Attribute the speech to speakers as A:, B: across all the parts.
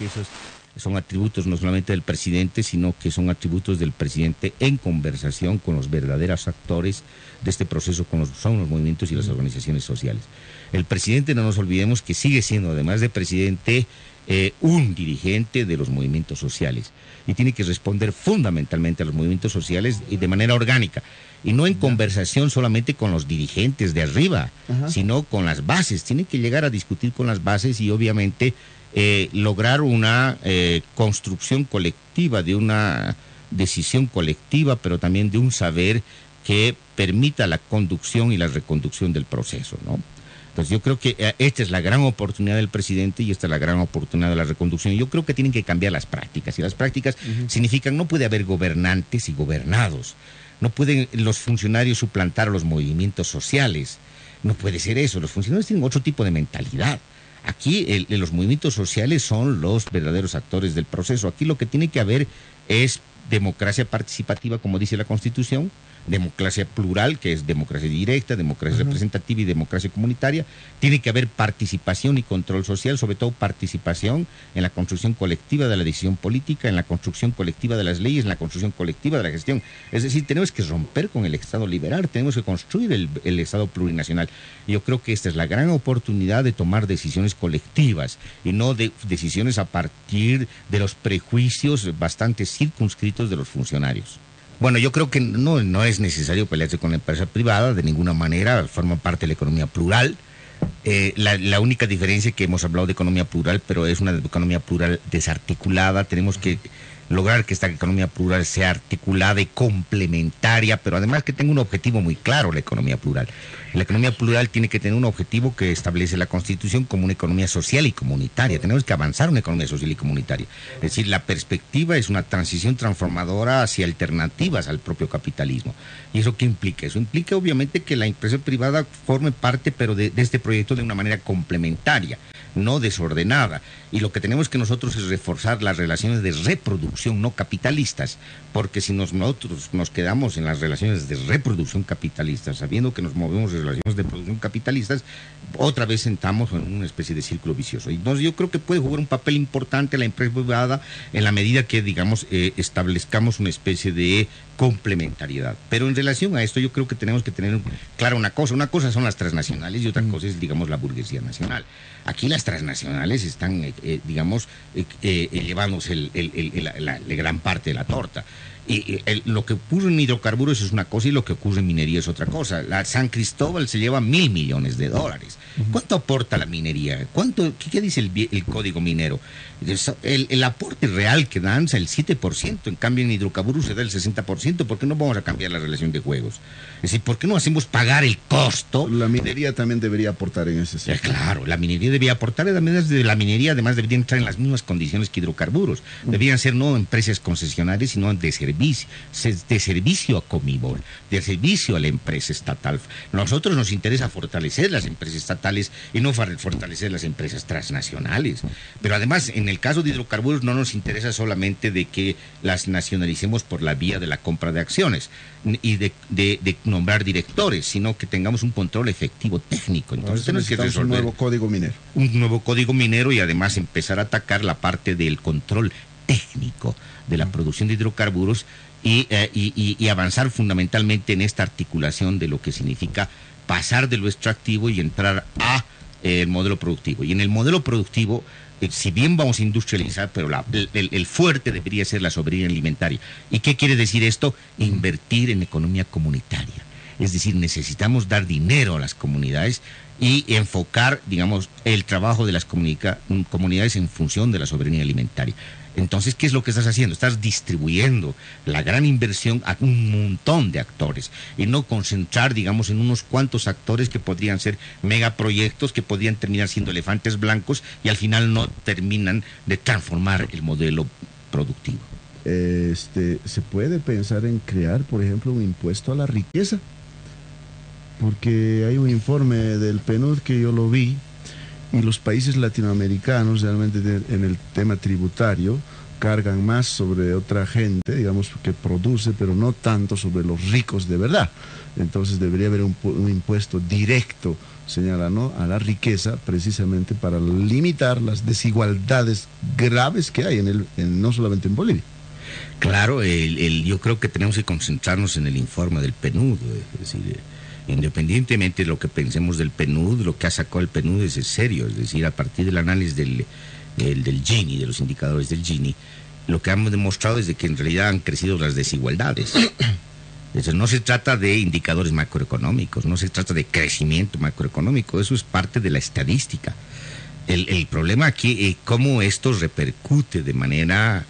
A: que esos son atributos no solamente del presidente, sino que son atributos del presidente en conversación con los verdaderos actores de este proceso, son los movimientos y las organizaciones sociales. El presidente, no nos olvidemos que sigue siendo, además de presidente, un dirigente de los movimientos sociales y tiene que responder fundamentalmente a los movimientos sociales y de manera orgánica y no en conversación solamente con los dirigentes de arriba, sino con las bases. Tiene que llegar a discutir con las bases y obviamente lograr una construcción colectiva, de una decisión colectiva, pero también de un saber que permita la conducción y la reconducción del proceso, ¿no? Entonces yo creo que esta es la gran oportunidad del presidente y esta es la gran oportunidad de la reconducción. Yo creo que tienen que cambiar las prácticas y las prácticas significan no puede haber gobernantes y gobernados, no pueden los funcionarios suplantar a los movimientos sociales, no puede ser eso, los funcionarios tienen otro tipo de mentalidad. Aquí los movimientos sociales son los verdaderos actores del proceso. Aquí lo que tiene que haber es democracia participativa, como dice la Constitución, democracia plural, que es democracia directa, democracia representativa y democracia comunitaria. Tiene que haber participación y control social, sobre todo participación en la construcción colectiva de la decisión política, en la construcción colectiva de las leyes, en la construcción colectiva de la gestión. Es decir, tenemos que romper con el Estado liberal, tenemos que construir el Estado plurinacional. Yo creo que esta es la gran oportunidad de tomar decisiones colectivas y no de decisiones a partir de los prejuicios bastante circunscritos de los funcionarios. Bueno, yo creo que no es necesario pelearse con la empresa privada, de ninguna manera, forma parte de la economía plural. La única diferencia es que hemos hablado de economía plural, pero es una economía plural desarticulada. Tenemos que lograr que esta economía plural sea articulada y complementaria, pero además que tenga un objetivo muy claro la economía plural. La economía plural tiene que tener un objetivo que establece la Constitución como una economía social y comunitaria. Tenemos que avanzar una economía social y comunitaria. Es decir, la perspectiva es una transición transformadora hacia alternativas al propio capitalismo. ¿Y eso qué implica? Eso implica obviamente que la empresa privada forme parte, pero de este proyecto de una manera complementaria, no desordenada. Y lo que tenemos que nosotros es reforzar las relaciones de reproducción no capitalistas, porque si nosotros nos quedamos en las relaciones de reproducción capitalistas, sabiendo que nos movemos en relaciones de producción capitalistas, otra vez entramos en una especie de círculo vicioso. Entonces yo creo que puede jugar un papel importante la empresa privada en la medida que, digamos, establezcamos una especie de complementariedad. Pero en relación a esto yo creo que tenemos que tener clara una cosa son las transnacionales y otra cosa es, digamos, la burguesía nacional. Aquí las transnacionales están, llevándose la gran parte de la torta. Y lo que ocurre en hidrocarburos es una cosa y lo que ocurre en minería es otra cosa. La San Cristóbal se lleva $1.000 millones. ¿Cuánto aporta la minería? ¿Qué dice el código minero? El aporte real que dan es el 7%, en cambio en hidrocarburos se da el 60%. ¿Por qué no vamos a cambiar la relación de juegos? Es decir, ¿por qué no hacemos pagar el costo?
B: La minería también debería aportar en ese sentido.
A: Claro, la minería debería aportar, además debería entrar en las mismas condiciones que hidrocarburos. Deberían ser no empresas concesionarias, sino de servicio a Comibol, de servicio a la empresa estatal. Nosotros nos interesa fortalecer las empresas estatales y no fortalecer las empresas transnacionales. Pero además, en el caso de hidrocarburos no nos interesa solamente de que las nacionalicemos por la vía de la compra de acciones y de nombrar directores, sino que tengamos un control efectivo técnico. Entonces tenemos que resolver
B: un nuevo código minero.
A: Un nuevo código minero y además empezar a atacar la parte del control técnico de la producción de hidrocarburos y avanzar fundamentalmente en esta articulación de lo que significa pasar de lo extractivo y entrar a el modelo productivo. Y en el modelo productivo, si bien vamos a industrializar, pero el fuerte debería ser la soberanía alimentaria. ¿Y qué quiere decir esto? Invertir en economía comunitaria. Es decir, necesitamos dar dinero a las comunidades y enfocar, digamos, el trabajo de las comunidades en función de la soberanía alimentaria. Entonces, ¿qué es lo que estás haciendo? Estás distribuyendo la gran inversión a un montón de actores y no concentrar, digamos, en unos cuantos actores que podrían ser megaproyectos que podrían terminar siendo elefantes blancos y al final no terminan de transformar el modelo productivo.
B: ¿Se puede pensar en crear, por ejemplo, un impuesto a la riqueza? Porque hay un informe del PNUD que yo lo vi, y los países latinoamericanos realmente en el tema tributario cargan más sobre otra gente, digamos, que produce, pero no tanto sobre los ricos de verdad. Entonces debería haber un impuesto directo, señala, ¿no?, a la riqueza, precisamente para limitar las desigualdades graves que hay no solamente en Bolivia.
A: Claro, yo creo que tenemos que concentrarnos en el informe del PNUD, es decir, independientemente de lo que pensemos del PNUD, lo que ha sacado el PNUD es serio, es decir, a partir del análisis del Gini, de los indicadores del Gini, lo que hemos demostrado es de que en realidad han crecido las desigualdades. Entonces, no se trata de indicadores macroeconómicos, no se trata de crecimiento macroeconómico, eso es parte de la estadística. El problema aquí es cómo esto repercute de manera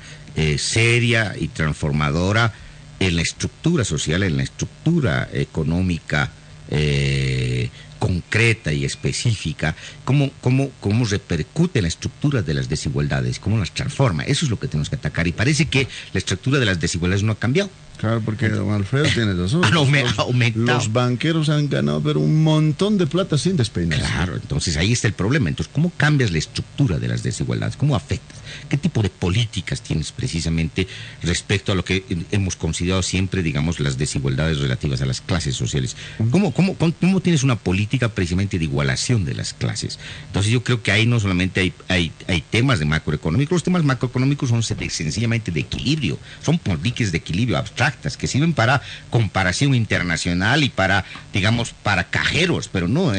A: seria y transformadora en la estructura social, en la estructura económica concreta y específica, cómo repercute en la estructura de las desigualdades, cómo las transforma. Eso es lo que tenemos que atacar, y parece que la estructura de las desigualdades no ha cambiado.
B: Claro, porque don Alfredo tiene razón.
A: Los
B: banqueros han ganado pero un montón de plata sin despeinarse.
A: Claro, entonces ahí está el problema. Entonces, ¿cómo cambias la estructura de las desigualdades? ¿Cómo afectas? ¿Qué tipo de políticas tienes precisamente respecto a lo que hemos considerado siempre, digamos, las desigualdades relativas a las clases sociales? ¿Cómo tienes una política precisamente de igualación de las clases? Entonces yo creo que ahí no solamente hay temas de macroeconómicos, los temas macroeconómicos son sencillamente de equilibrio, son políticas de equilibrio abstractas que sirven para comparación internacional y para, digamos, para cajeros, pero no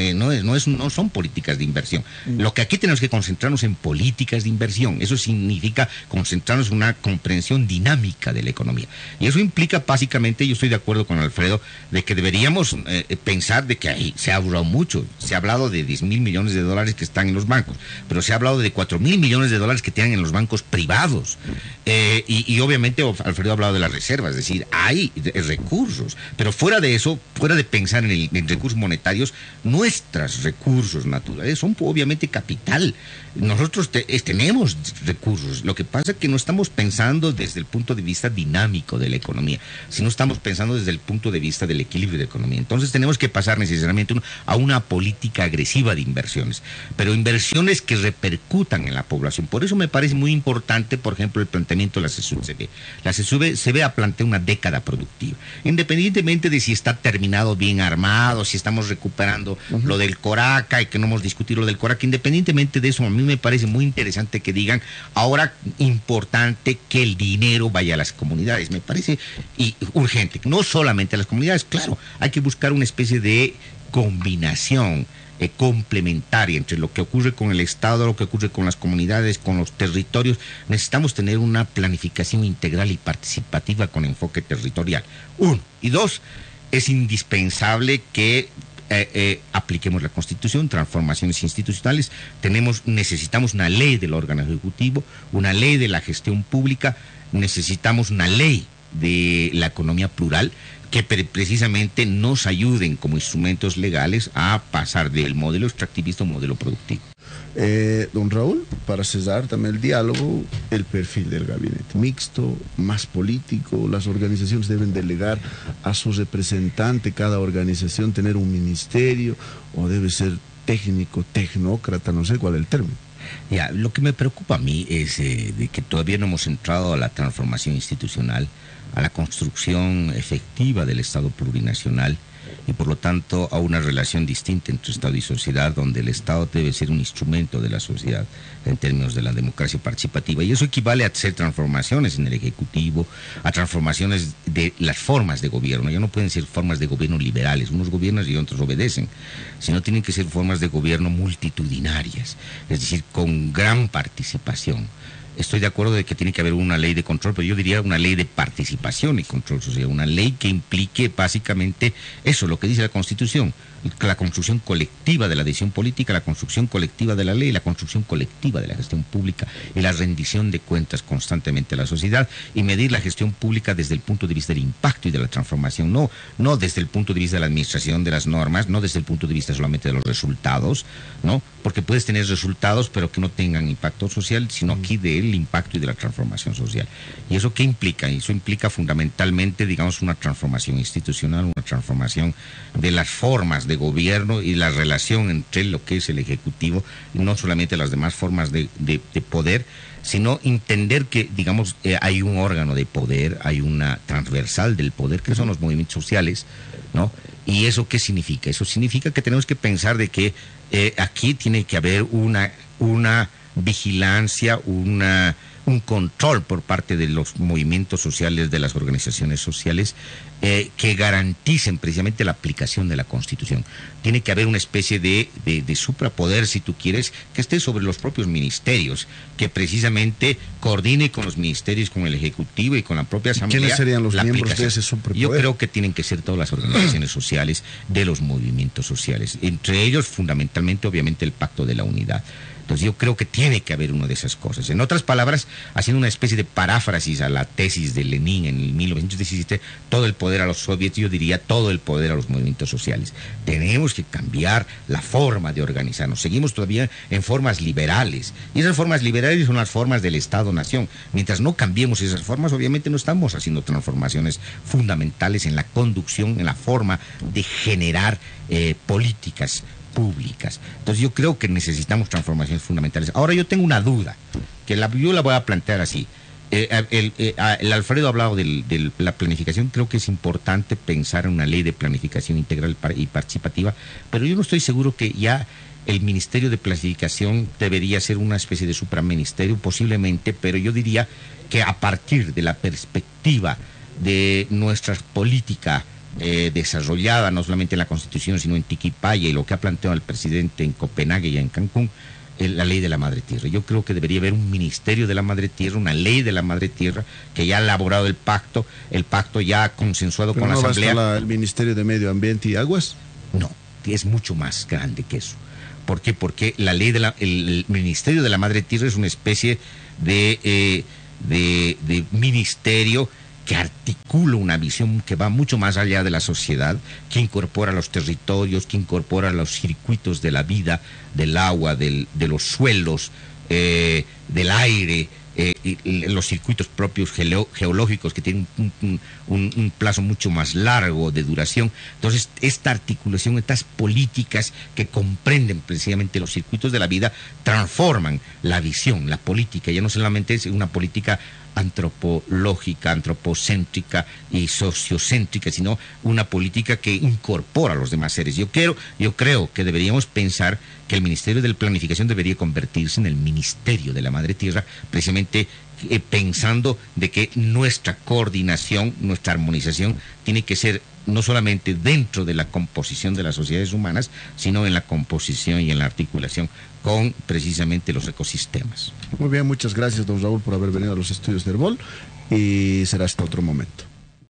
A: son políticas de inversión. Lo que aquí tenemos que concentrarnos en políticas de inversión. Eso significa concentrarnos en una comprensión dinámica de la economía. Y eso implica básicamente, yo estoy de acuerdo con Alfredo, de que deberíamos pensar de que ahí se ha hablado mucho. Se ha hablado de 10.000 millones de dólares que están en los bancos, pero se ha hablado de 4.000 millones de dólares que tienen en los bancos privados. Y obviamente Alfredo ha hablado de las reservas, es decir, hay recursos, pero fuera de eso, fuera de pensar en recursos monetarios, nuestros recursos naturales son obviamente capital. Nosotros tenemos recursos, lo que pasa es que no estamos pensando desde el punto de vista dinámico de la economía, sino estamos pensando desde el punto de vista del equilibrio de la economía. Entonces tenemos que pasar necesariamente a una política agresiva de inversiones, pero inversiones que repercutan en la población. Por eso me parece muy importante, por ejemplo, el planteamiento de la CESUV. La CESUV plantea una década productiva, independientemente de si está terminado, bien armado, si estamos recuperando lo del Coraca, y que no hemos discutido lo del Coraca. Independientemente de eso, a mí me parece muy interesante que digan ahora importante que el dinero vaya a las comunidades. Me parece urgente, no solamente a las comunidades. Claro, hay que buscar una especie de combinación complementaria entre lo que ocurre con el Estado, lo que ocurre con las comunidades, con los territorios. Necesitamos tener una planificación integral y participativa con enfoque territorial. Uno. Y dos, es indispensable que apliquemos la Constitución, transformaciones institucionales. Necesitamos una ley del órgano ejecutivo, una ley de la gestión pública, necesitamos una ley de la economía plural, que precisamente nos ayuden como instrumentos legales a pasar del modelo extractivista a un modelo productivo.
B: Don Raúl, para cesar también el diálogo, el perfil del gabinete mixto, más político, las organizaciones deben delegar a su representante, cada organización tener un ministerio, o debe ser técnico, tecnócrata, no sé cuál es el término.
A: Ya, lo que me preocupa a mí es de que todavía no hemos entrado a la transformación institucional, a la construcción efectiva del Estado plurinacional, y por lo tanto a una relación distinta entre Estado y sociedad, donde el Estado debe ser un instrumento de la sociedad en términos de la democracia participativa, y eso equivale a hacer transformaciones en el Ejecutivo, a transformaciones de las formas de gobierno. Ya no pueden ser formas de gobierno liberales, unos gobiernan y otros obedecen, sino tienen que ser formas de gobierno multitudinarias, es decir, con gran participación. Estoy de acuerdo de que tiene que haber una ley de control, pero yo diría una ley de participación y control social, una ley que implique básicamente eso, lo que dice la Constitución, la construcción colectiva de la decisión política, la construcción colectiva de la ley, la construcción colectiva de la gestión pública y la rendición de cuentas constantemente a la sociedad, y medir la gestión pública desde el punto de vista del impacto y de la transformación, no desde el punto de vista de la administración de las normas, no desde el punto de vista solamente de los resultados, ¿no? Porque puedes tener resultados pero que no tengan impacto social, sino aquí de del impacto y de la transformación social. ¿Y eso qué implica? Eso implica fundamentalmente, digamos, una transformación institucional, una transformación de las formas de gobierno y la relación entre lo que es el Ejecutivo, y no solamente las demás formas de poder, sino entender que, digamos, hay un órgano de poder, hay una transversal del poder, que son los movimientos sociales, ¿no? ¿Y eso qué significa? Eso significa que tenemos que pensar de que aquí tiene que haber una vigilancia, un control por parte de los movimientos sociales, de las organizaciones sociales, que garanticen precisamente la aplicación de la Constitución. Tiene que haber una especie de suprapoder, si tú quieres, que esté sobre los propios ministerios, que precisamente coordine con los ministerios, con el Ejecutivo y con la propia Asamblea.
B: ¿Quiénes serían los miembros de ese suprapoder?
A: Yo creo que tienen que ser todas las organizaciones sociales de los movimientos sociales, entre ellos fundamentalmente, obviamente, el Pacto de la Unidad. Entonces yo creo que tiene que haber una de esas cosas. En otras palabras, haciendo una especie de paráfrasis a la tesis de Lenin en 1917, todo el poder a los soviets, yo diría todo el poder a los movimientos sociales. Tenemos que cambiar la forma de organizarnos. Seguimos todavía en formas liberales. Y esas formas liberales son las formas del Estado-Nación. Mientras no cambiemos esas formas, obviamente no estamos haciendo transformaciones fundamentales en la conducción, en la forma de generar políticas públicas. Entonces yo creo que necesitamos transformaciones fundamentales. Ahora yo tengo una duda, que yo la voy a plantear así. El Alfredo ha hablado de la planificación. Creo que es importante pensar en una ley de planificación integral y participativa, pero yo no estoy seguro que ya el Ministerio de Planificación debería ser una especie de supraministerio, posiblemente, pero yo diría que a partir de la perspectiva de nuestra política desarrollada no solamente en la Constitución, sino en Tiquipaya y lo que ha planteado el presidente en Copenhague y en Cancún, la ley de la Madre Tierra. Yo creo que debería haber un Ministerio de la Madre Tierra, una ley de la Madre Tierra, que ya ha elaborado el pacto ya consensuado con la Asamblea.
B: ¿No basta el Ministerio de Medio Ambiente y Aguas?
A: No, es mucho más grande que eso. ¿Por qué? Porque el Ministerio de la Madre Tierra es una especie de ministerio que articula una visión que va mucho más allá de la sociedad, que incorpora los territorios, que incorpora los circuitos de la vida, del agua, de los suelos, del aire, y los circuitos propios geológicos que tienen un plazo mucho más largo de duración. Entonces, esta articulación, estas políticas que comprenden precisamente los circuitos de la vida, transforman la visión, la política. Ya no solamente es una política antropológica, antropocéntrica y sociocéntrica, sino una política que incorpora a los demás seres. Yo creo que deberíamos pensar que el Ministerio de Planificación debería convertirse en el Ministerio de la Madre Tierra, precisamente pensando de que nuestra coordinación, nuestra armonización tiene que ser no solamente dentro de la composición de las sociedades humanas, sino en la composición y en la articulación con precisamente los ecosistemas.
B: Muy bien, muchas gracias, don Raúl, por haber venido a los estudios de Herbol, y será hasta otro momento.